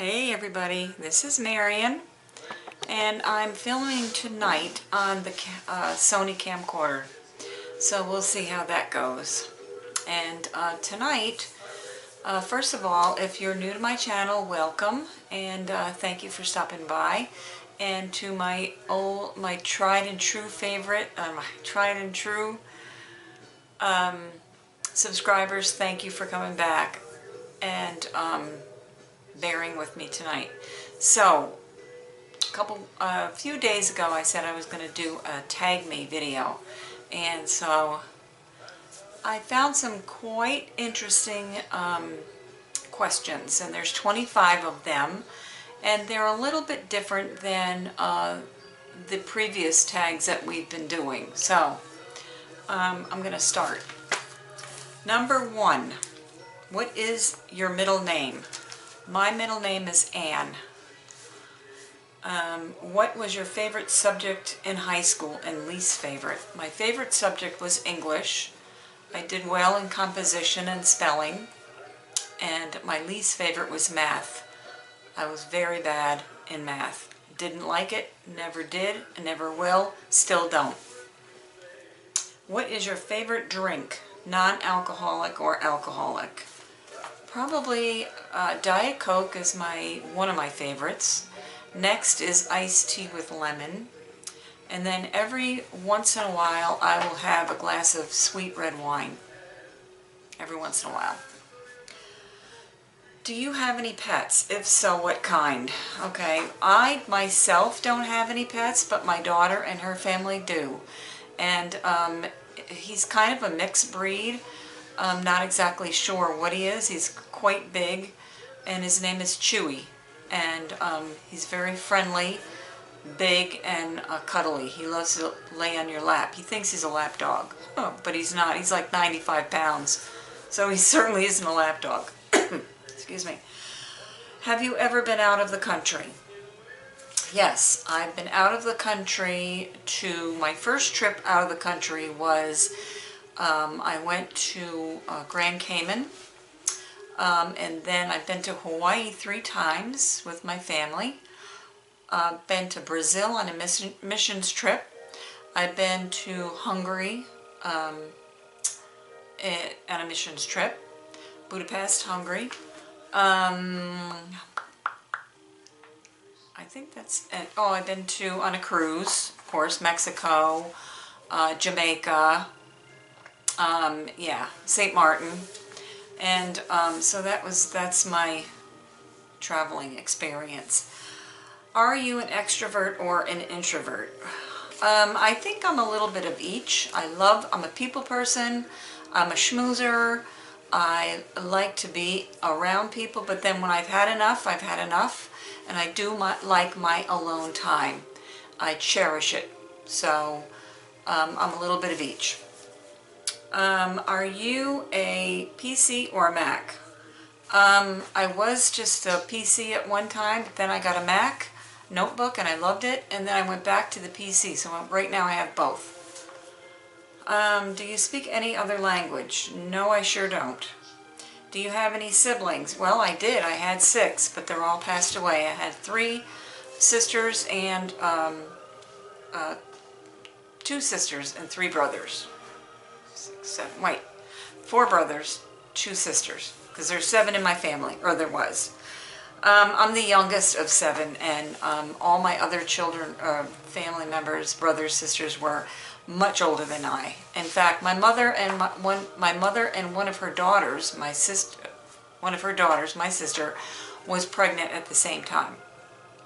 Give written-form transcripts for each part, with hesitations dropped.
Hey everybody, this is Marion, and I'm filming tonight on the Sony camcorder, so we'll see how that goes. And tonight, first of all, if you're new to my channel, welcome, and thank you for stopping by. And to my tried and true favorite, my tried and true subscribers, thank you for coming back and bearing with me tonight. So, a few days ago I said I was going to do a tag me video, and so I found some quite interesting questions, and there's 25 of them, and they're a little bit different than the previous tags that we've been doing. So I'm going to start. Number 1, what is your middle name? My middle name is Anne. What was your favorite subject in high school and least favorite? My favorite subject was English. I did well in composition and spelling. And my least favorite was math. I was very bad in math. Didn't like it, never did, never will, still don't. What is your favorite drink? Non-alcoholic or alcoholic? Probably Diet Coke is one of my favorites. Next is iced tea with lemon. And then every once in a while I will have a glass of sweet red wine. Every once in a while. Do you have any pets? If so, what kind? Okay, I myself don't have any pets, but my daughter and her family do. And he's kind of a mixed breed. I'm not exactly sure what he is. He's quite big, and his name is Chewy. And he's very friendly, big, and cuddly. He loves to lay on your lap. He thinks he's a lap dog, but he's not. He's like 95 pounds, so he certainly isn't a lap dog. Excuse me. Have you ever been out of the country? Yes, I've been out of the country. My first trip out of the country was I went to Grand Cayman, and then I've been to Hawaii 3 times with my family. I've been to Brazil on a missions trip. I've been to Hungary on a missions trip. Budapest, Hungary. I think that's it. Oh, I've been on a cruise, of course, Mexico, Jamaica, yeah, St. Martin. And so that's my traveling experience. Are you an extrovert or an introvert? I think I'm a little bit of each. I'm a people person. I'm a schmoozer. I like to be around people, but then when I've had enough, I've had enough. And I do like my alone time. I cherish it. So I'm a little bit of each. Are you a PC or a Mac? I was just a PC at one time, but then I got a Mac notebook and I loved it, and then I went back to the PC, so right now I have both. Do you speak any other language? No, I sure don't. Do you have any siblings? Well, I did. I had 6, but they're all passed away. I had 3 sisters and 2 sisters and 3 brothers. 6, 7, wait, 4 brothers, 2 sisters, because there's 7 in my family, or there was. I'm the youngest of 7, and all my other children, family members, brothers, sisters, were much older than I. In fact, my mother and one of her daughters, my sister, was pregnant at the same time.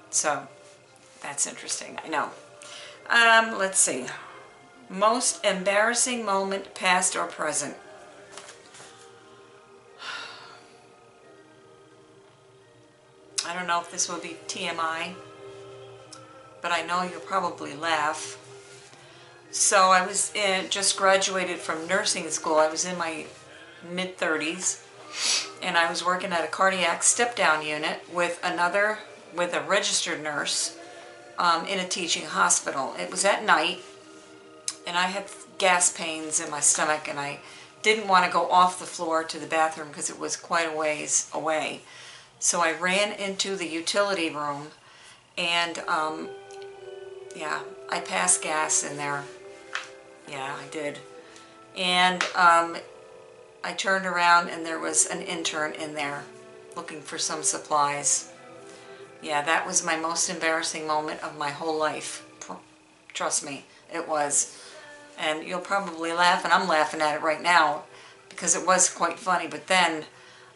So that's interesting. I know. Let's see. Most embarrassing moment, past or present? I don't know if this will be TMI, but I know you'll probably laugh. So I was just graduated from nursing school. I was in my mid-30s, and I was working at a cardiac step-down unit with a registered nurse in a teaching hospital. It was at night, and I had gas pains in my stomach, and I didn't want to go off the floor to the bathroom because it was quite a ways away. So I ran into the utility room, and yeah, I passed gas in there. Yeah, I did. And I turned around and there was an intern in there looking for some supplies. Yeah, that was my most embarrassing moment of my whole life. Trust me, it was. And you'll probably laugh, and I'm laughing at it right now because it was quite funny. But then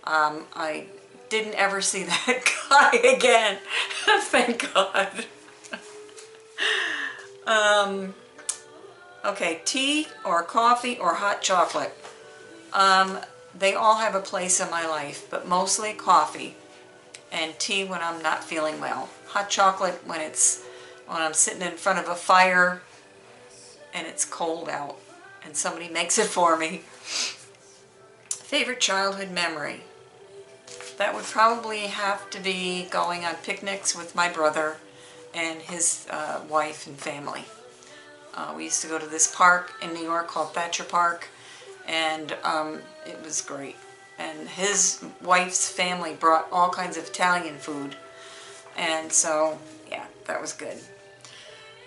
I didn't ever see that guy again. Thank God. Okay, tea or coffee or hot chocolate. They all have a place in my life, but mostly coffee and tea when I'm not feeling well. Hot chocolate when I'm sitting in front of a fire and it's cold out and somebody makes it for me. Favorite childhood memory. That would probably have to be going on picnics with my brother and his wife and family. We used to go to this park in New York called Thatcher Park, and it was great. And his wife's family brought all kinds of Italian food, and so yeah, that was good.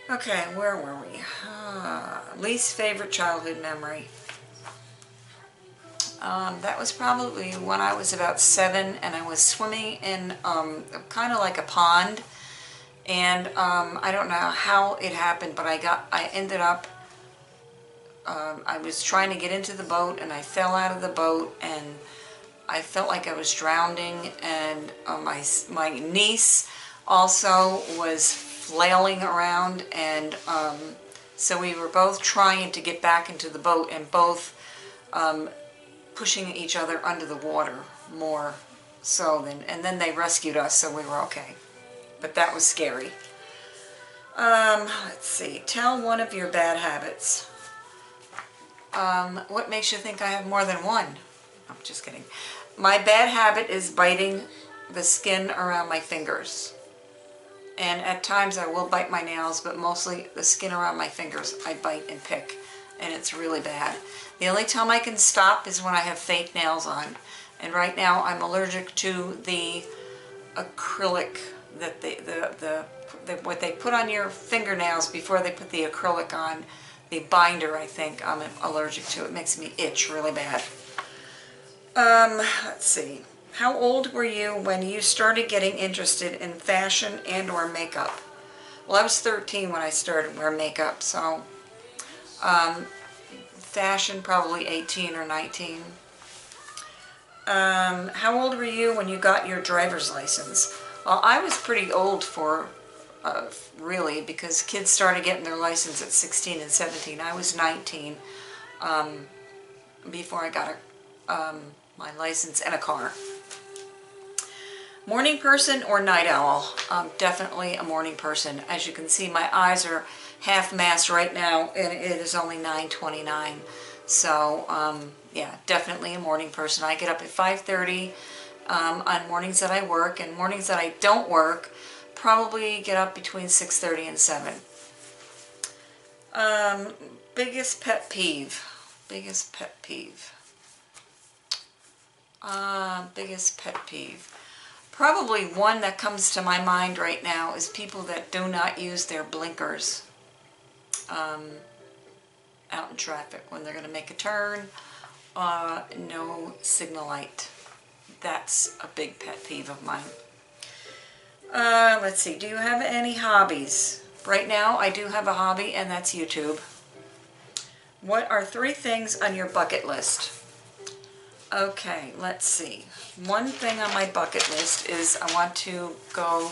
Okay, where were we? Least favorite childhood memory. That was probably when I was about 7, and I was swimming in kind of like a pond. And I don't know how it happened, but I ended up, I was trying to get into the boat and I fell out of the boat and I felt like I was drowning, and my niece also was flailing around, and so we were both trying to get back into the boat and both pushing each other under the water more so and then they rescued us, so we were okay. But that was scary. Let's see. Tell one of your bad habits. What makes you think I have more than one? I'm just kidding. My bad habit is biting the skin around my fingers. And at times I will bite my nails, but mostly the skin around my fingers I bite and pick. And it's really bad. The only time I can stop is when I have fake nails on. And right now I'm allergic to the acrylic that what they put on your fingernails before they put the acrylic on, the binder. I think I'm allergic to. It makes me itch really bad. Let's see. How old were you when you started getting interested in fashion and or makeup? Well, I was 13 when I started wearing makeup, so fashion probably 18 or 19. How old were you when you got your driver's license? Well, I was pretty old for, really, because kids started getting their license at 16 and 17. I was 19 before I got my license and a car. Morning person or night owl? Definitely a morning person. As you can see, my eyes are half-mast right now, and it is only 9:29. So, yeah, definitely a morning person. I get up at 5:30 on mornings that I work, and mornings that I don't work, probably get up between 6:30 and 7. Biggest pet peeve. Biggest pet peeve. Biggest pet peeve. Probably one that comes to my mind right now is people that do not use their blinkers out in traffic when they're going to make a turn. No signal light. That's a big pet peeve of mine. Let's see. Do you have any hobbies? Right now, I do have a hobby, and that's YouTube. What are 3 things on your bucket list? Okay, let's see. One thing on my bucket list is I want to go,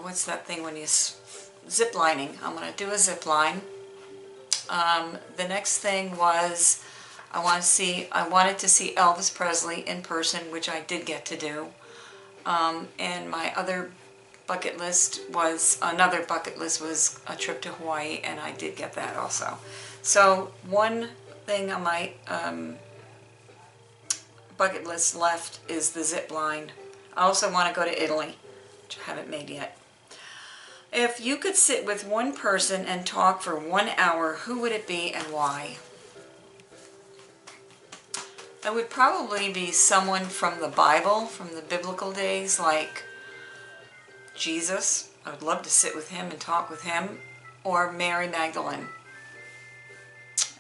what's that thing when you zip lining? I'm going to do a zip line. The next thing was I wanted to see Elvis Presley in person, which I did get to do. And my other bucket list was, another bucket list was a trip to Hawaii, and I did get that also. So one thing on my bucket list left is the zip line. I also want to go to Italy, which I haven't made yet. If you could sit with one person and talk for 1 hour, who would it be and why? I would probably be someone from the Bible, from the biblical days, like Jesus. I would love to sit with him and talk with him, or Mary Magdalene.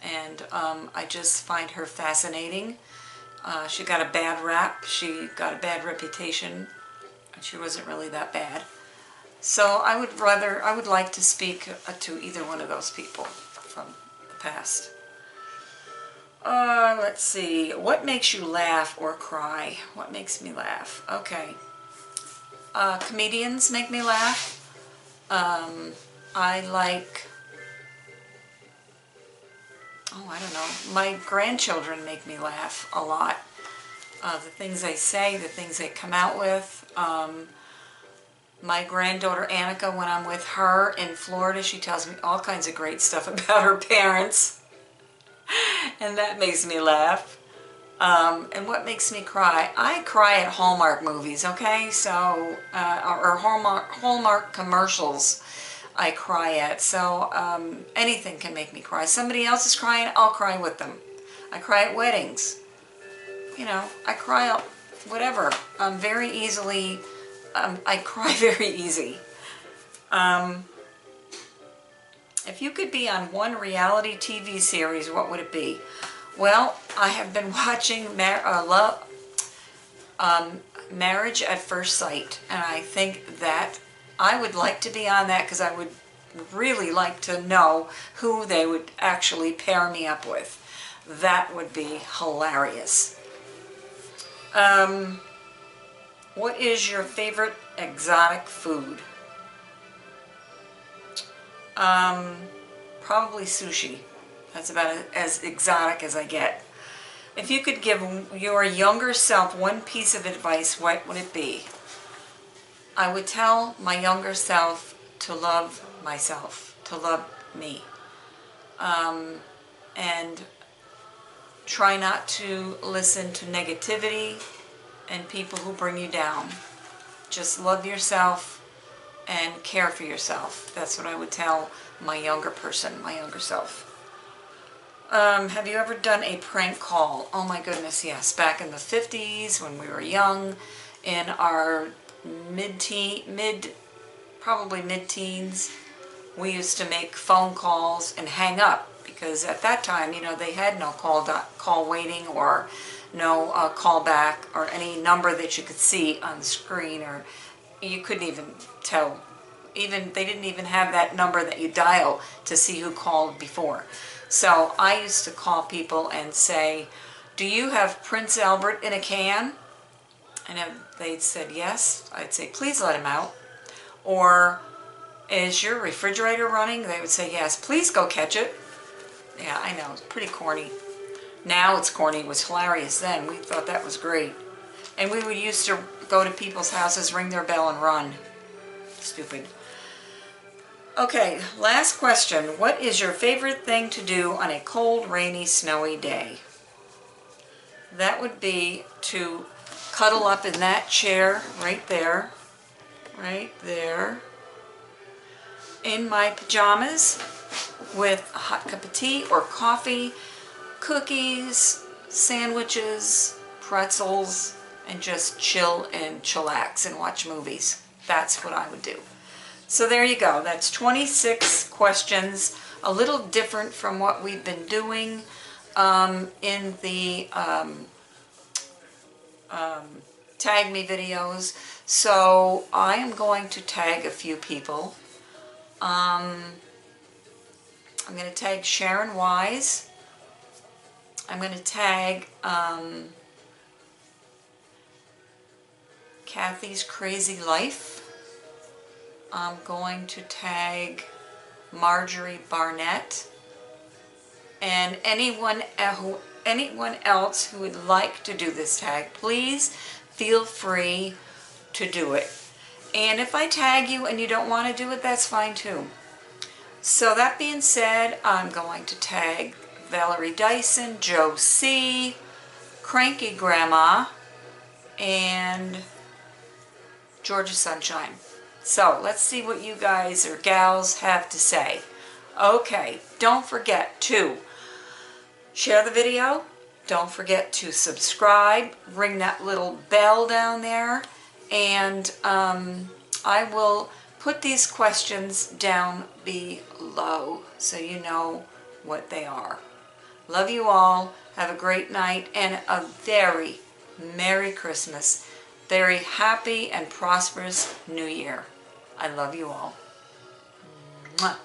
And I just find her fascinating. She got a bad rap. She got a bad reputation, and she wasn't really that bad. So I would like to speak to either one of those people from the past. Let's see. What makes you laugh or cry? What makes me laugh? Okay. Comedians make me laugh. I like, I don't know. My grandchildren make me laugh a lot. The things they say, the things they come out with. My granddaughter Annika, when I'm with her in Florida, she tells me all kinds of great stuff about her parents. And that makes me laugh. And what makes me cry? I cry at Hallmark movies, okay? So, or Hallmark commercials I cry at. So, anything can make me cry. Somebody else is crying, I'll cry with them. I cry at weddings. You know, I cry at whatever. I'm very easily... I cry very easy. If you could be on one reality TV series, what would it be? Well, I have been watching Marriage at First Sight, and I think that I would like to be on that because I would really like to know who they would actually pair me up with. That would be hilarious. What is your favorite exotic food? Probably sushi. That's about as exotic as I get. If you could give your younger self one piece of advice, what would it be? I would tell my younger self to love myself, to love me. And try not to listen to negativity and people who bring you down. Just love yourself and care for yourself. That's what I would tell my younger person, my younger self. Have you ever done a prank call? Oh my goodness, yes. Back in the 50s when we were young, in our probably mid-teens, we used to make phone calls and hang up because at that time, you know, they had no call waiting or no call back or any number that you could see on the screen, or you couldn't even tell. They didn't even have that number that you dial to see who called before. So I used to call people and say, do you have Prince Albert in a can? And if they'd said yes, I'd say, please let him out. Or, is your refrigerator running? They would say, yes, please go catch it. Yeah, I know, it's pretty corny. Now it's corny. It was hilarious then. We thought that was great. And we would used to go to people's houses, ring their bell, and run. Stupid. Okay, last question. What is your favorite thing to do on a cold, rainy, snowy day? That would be to cuddle up in that chair right there, in my pajamas with a hot cup of tea or coffee, cookies, sandwiches, pretzels, and just chill and chillax and watch movies. That's what I would do. So there you go. That's 26 questions, a little different from what we've been doing in the tag me videos. So I am going to tag a few people. I'm going to tag Sharon Wise. I'm going to tag Kathy's Crazy Life. I'm going to tag Marjorie Barnett. And anyone else who would like to do this tag, please feel free to do it. And if I tag you and you don't want to do it, that's fine too. So that being said, I'm going to tag Valerie Dyson, Joe C., Cranky Grandma, and Georgia Sunshine. So let's see what you guys or gals have to say. Okay, don't forget to share the video, Don't forget to subscribe, ring that little bell down there, and I will put these questions down below so you know what they are. Love you all. Have a great night and a very Merry Christmas. Very happy and prosperous New Year. I love you all. Mwah.